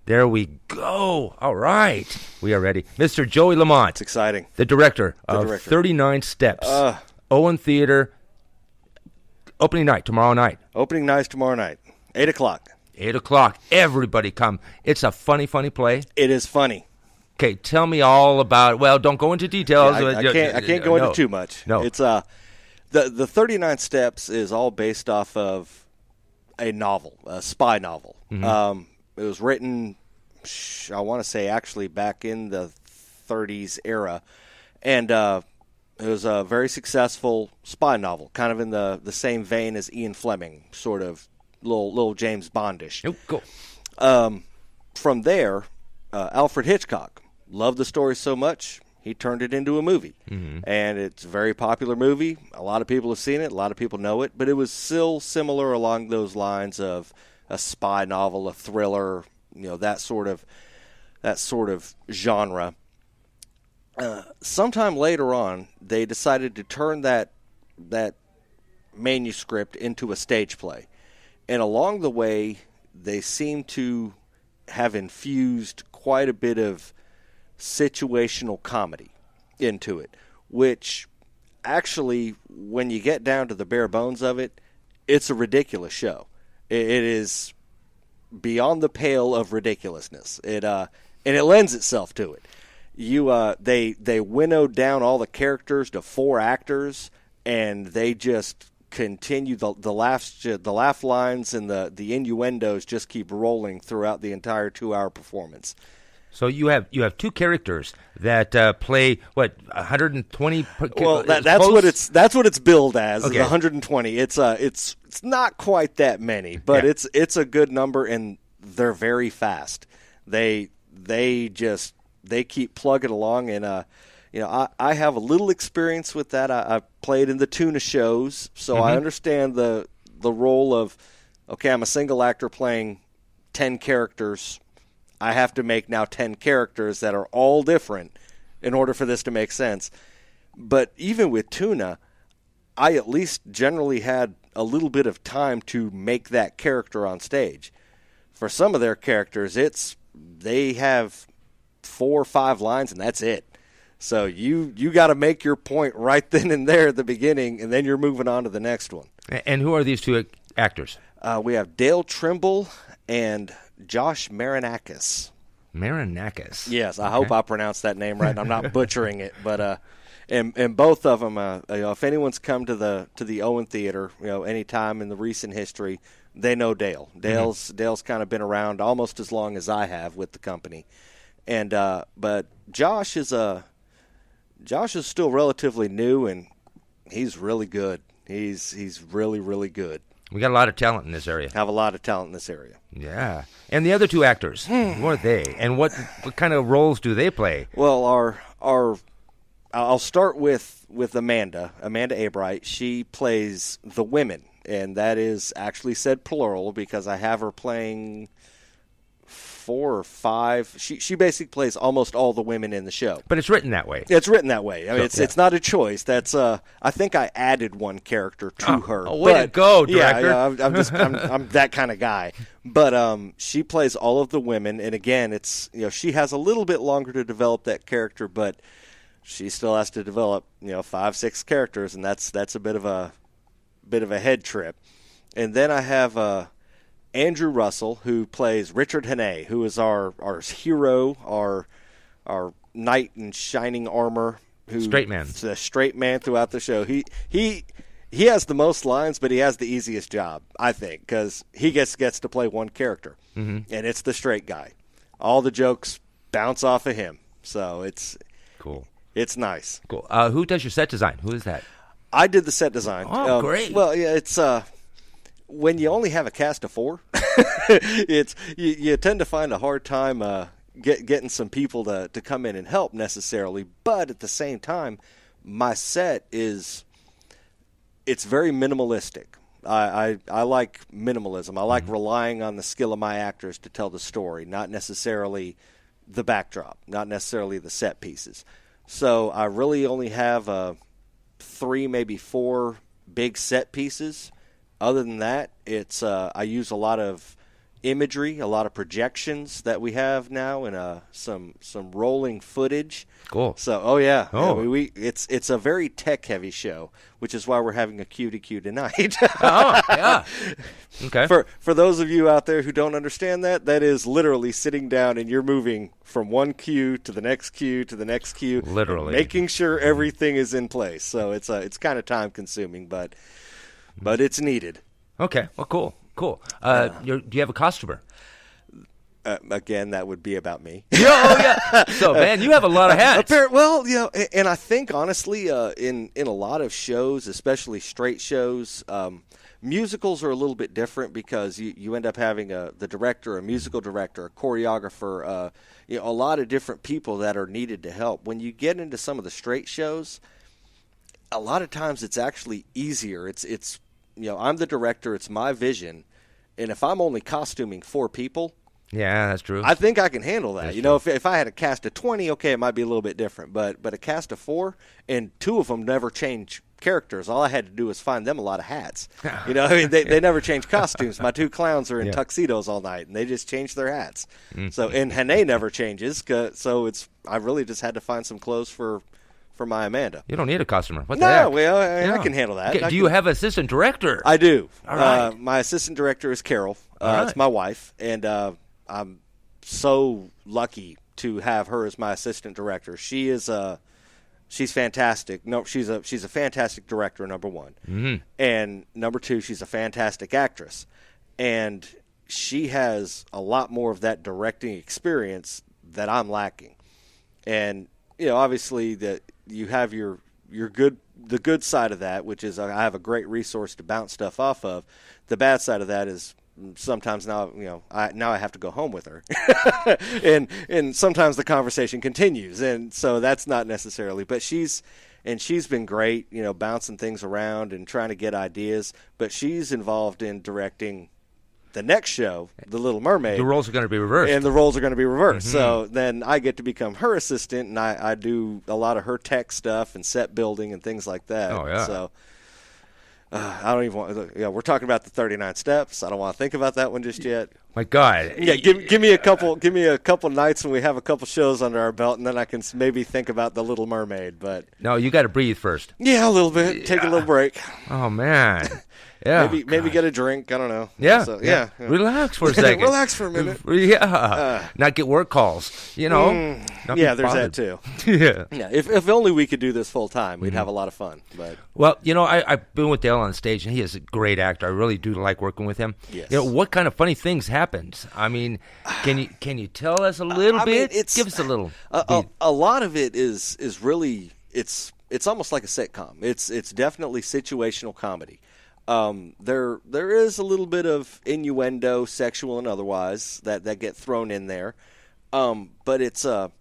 There we go. All right. We are ready. Mr. Joey Lamont. It's exciting. The director of 39 Steps. Owen Theater. Opening night tomorrow night. Opening night's tomorrow night. 8 o'clock. 8 o'clock. Everybody come. It's a funny, funny play. It is funny. Okay, tell me all about. Well, don't go into details. I can't go into too much. No, it's the 39 Steps is all based off of a novel, a spy novel. Mm-hmm. It was written, I want to say, actually back in the 30s era, and it was a very successful spy novel, kind of in the same vein as Ian Fleming, sort of little James Bondish. Oh, cool. From there, Alfred Hitchcock loved the story so much, he turned it into a movie. Mm-hmm. And it's a very popular movie. A lot of people have seen it. A lot of people know it. But it was still similar along those lines of a spy novel, a thriller, that sort of genre. Sometime later on, they decided to turn that manuscript into a stage play. And along the way, they seem to have infused quite a bit of situational comedy into it, which actually, when you get down to the bare bones of it, it's a ridiculous show. It is beyond the pale of ridiculousness. And it lends itself to it. They winnowed down all the characters to 4 actors, and they just continue the laugh lines and the innuendos just keep rolling throughout the entire 2-hour performance. So you have 2 characters that play 120. Well, that's what it's billed as. Okay. Is 120. It's not quite that many, but yeah. it's a good number, and they're very fast. They keep plugging along, and I have a little experience with that. I played in the tuna shows, so I understand the role of, okay, I'm a single actor playing 10 characters. I have to make now 10 characters that are all different in order for this to make sense. But even with tuna, I at least generally had a little bit of time to make that character on stage. For some of their characters, they have 4 or 5 lines, and that's it. So you got to make your point right then and there at the beginning, and then you're moving on to the next one. And who are these 2 actors? We have Dale Trimble and Josh Marinakis. Marinakis. Yes, I hope I pronounced that name right. I'm not butchering it, but and both of them, if anyone's come to the Owen Theater, any time in the recent history, they know Dale. Dale's kind of been around almost as long as I have with the company, and but Josh is still relatively new, and he's really good. He's really, really good. We got a lot of talent in this area. Have a lot of talent in this area. Yeah. And the other 2 actors, who are they? And what kind of roles do they play? Well, I'll start with Amanda Abright. She plays the women, and that is actually said plural because I have her playing 4 or 5. She basically plays almost all the women in the show. But it's written that way. It's written that way. I mean, it's not a choice. That's I think I added 1 character to her. Oh, way to go, director! Yeah, I'm that kind of guy. But she plays all of the women, and again, it's she has a little bit longer to develop that character, but she still has to develop 5, 6 characters, and that's a bit of a head trip. And then I have Andrew Russell, who plays Richard Hannay, who is our hero, our knight in shining armor. Straight man. The straight man throughout the show. He has the most lines, but he has the easiest job, I think, because he gets to play 1 character, and it's the straight guy. All the jokes bounce off of him, so it's cool. It's nice. Cool. Who does your set design? Who is that? I did the set design. Oh, great. Well, yeah, it's when you only have a cast of 4, you tend to find a hard time getting some people to come in and help necessarily. But at the same time, my set it's very minimalistic. I like minimalism. I like relying on the skill of my actors to tell the story, not necessarily the backdrop, not necessarily the set pieces. So I really only have 3, maybe 4 big set pieces. Other than that, it's I use a lot of imagery, a lot of projections that we have now, and some rolling footage. Cool. So, yeah, it's a very tech heavy show, which is why we're having a Q to Q tonight. Oh, yeah. Okay. For those of you out there who don't understand that is literally sitting down and you're moving from one queue to the next queue to the next queue, literally making sure everything is in place. So it's kind of time consuming, but it's needed. Okay. Well, cool. Do you have a costumer? Again, that would be about me. Yeah. So, man, you have a lot of hats. Well, and I think, honestly, in a lot of shows, especially straight shows, musicals are a little bit different because you end up having the director, a musical director, a choreographer, a lot of different people that are needed to help. When you get into some of the straight shows, a lot of times it's actually easier. It's I'm the director, it's my vision, and if I'm only costuming 4 people, yeah, that's true. I think I can handle that. That's If I had a cast of 20, okay, it might be a little bit different. But a cast of 4, and 2 of them never change characters. All I had to do was find them a lot of hats. They never change costumes. My 2 clowns are in tuxedos all night, and they just change their hats. So, and Hene never changes. So I really just had to find some clothes for my Amanda. You don't need a costumer. What the heck? Well, I can handle that. Okay, do you have an assistant director? I do. All right. My assistant director is Carol. Right. It's my wife, and I'm so lucky to have her as my assistant director. She's fantastic. No, she's a fantastic director, number 1. Mm-hmm. And number 2, she's a fantastic actress. And she has a lot more of that directing experience that I'm lacking. And obviously that you have the good side of that, which is I have a great resource to bounce stuff off of. The bad side of that is sometimes now I have to go home with her, and sometimes the conversation continues, and so that's not necessarily. But she's been great, bouncing things around and trying to get ideas. But she's involved in directing the next show, The Little Mermaid. The roles are going to be reversed. And the roles are going to be reversed. Mm-hmm. So then I get to become her assistant, and I do a lot of her tech stuff and set building and things like that. Oh, yeah. So I don't even want. We're talking about the 39 steps. I don't want to think about that one just yet. My God. Yeah, give me a couple nights when we have a couple shows under our belt, and then I can maybe think about the Little Mermaid. But no, you got to breathe first. Yeah, a little bit. Take a little break. Oh man. Yeah. Maybe get a drink. I don't know. Yeah. So, yeah. Relax for a second. Relax for a minute. Yeah. Not get work calls. Yeah, there's that too. Yeah. Yeah. If only we could do this full time, we'd have a lot of fun. But well, I've been with Dale on stage, and he is a great actor. I really do like working with him. Yes. What kind of funny things happened? I mean, can you tell us a little bit? Give us a little. A lot of it is really it's almost like a sitcom. It's definitely situational comedy. There is a little bit of innuendo, sexual and otherwise, that get thrown in there. But it's a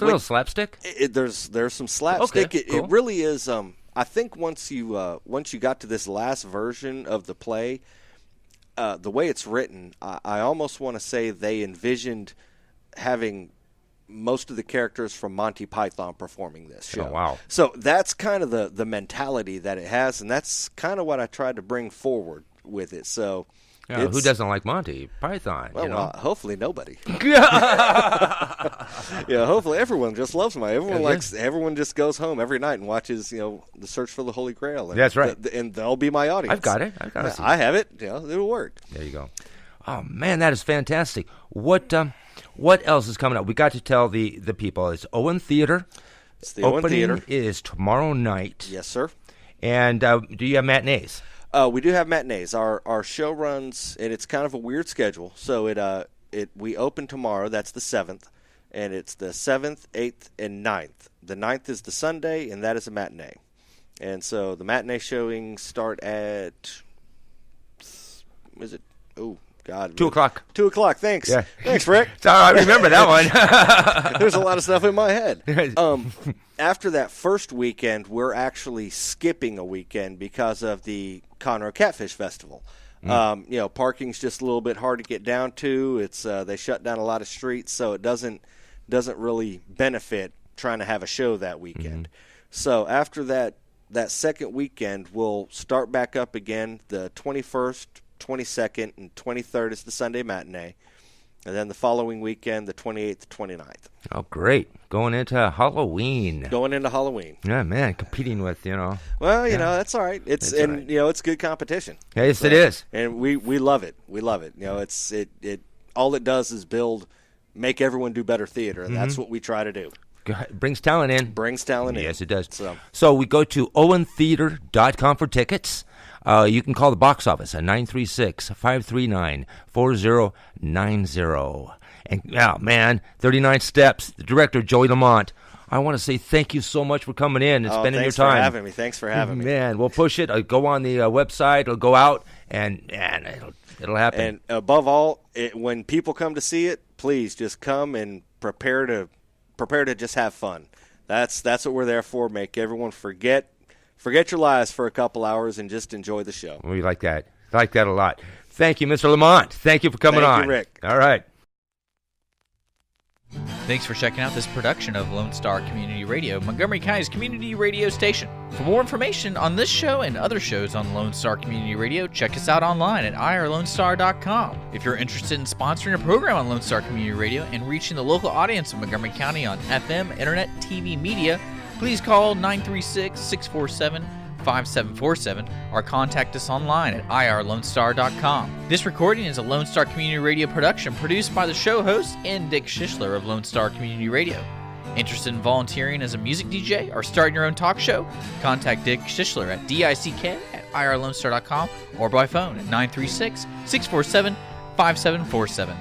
little slapstick. There's some slapstick. Okay, cool. It really is. I think once you got to this last version of the play, the way it's written, I almost want to say they envisioned having most of the characters from Monty Python performing this show. Oh, wow. So that's kind of the mentality that it has, and that's kind of what I tried to bring forward with it. So who doesn't like Monty Python? Well, hopefully nobody. Hopefully everyone just loves Monty. Everyone just goes home every night and watches, The Search for the Holy Grail. And that's right. And they'll be my audience. I've got it. I have it. It'll work. There you go. Oh man, that is fantastic. What else is coming up? We got to tell the people. It's Owen Theater. It's the Owen Theater. Opening is tomorrow night. Yes, sir. And do you have matinees? We do have matinees. Our show runs, and it's kind of a weird schedule. So we open tomorrow. That's the 7th, and it's the 7th, 8th, and 9th. The 9th is the Sunday, and that is a matinee. And so the matinee showings start at, is it? Oh, God. 2 o'clock. 2 o'clock. Thanks. Yeah. Thanks, Rick. I remember that one. There's a lot of stuff in my head. After that first weekend, we're actually skipping a weekend because of the Conroe Catfish Festival. Parking's just a little bit hard to get down to. It's they shut down a lot of streets, so it doesn't really benefit trying to have a show that weekend. So after that second weekend, we'll start back up again the 21st, 22nd, and 23rd is the Sunday matinee. And then the following weekend, the 28th, 29th. Oh, great. Going into Halloween. Yeah, man, competing with, Well, that's all right. It's good competition. Yes, it is. And we love it. We love it. It all it does is make everyone do better theater, and that's what we try to do. Brings talent in. Yes, it does. So we go to owentheater.com for tickets. You can call the box office at 936-539-4090. And, 39 Steps, the director, Joey Lamont. I want to say thank you so much for coming in and spending your time. Thanks for having me. Man, we'll push it. Go on the website. It'll go out, and it'll happen. And above all, when people come to see it, please just come and prepare to just have fun. That's what we're there for. Make everyone forget your lives for a couple hours and just enjoy the show. We like that. I like that a lot. Thank you, Mr. Lamont. Thank you for coming on. Thank you, Rick. All right. Thanks for checking out this production of Lone Star Community Radio, Montgomery County's community radio station. For more information on this show and other shows on Lone Star Community Radio, check us out online at irlonestar.com. If you're interested in sponsoring a program on Lone Star Community Radio and reaching the local audience of Montgomery County on FM, internet, TV, media, please call 936-647-5747 or contact us online at irlonestar.com. This recording is a Lone Star Community Radio production produced by the show host and Dick Schissler of Lone Star Community Radio. Interested in volunteering as a music DJ or starting your own talk show? Contact Dick Schissler at dick@irlonestar.com or by phone at 936-647-5747.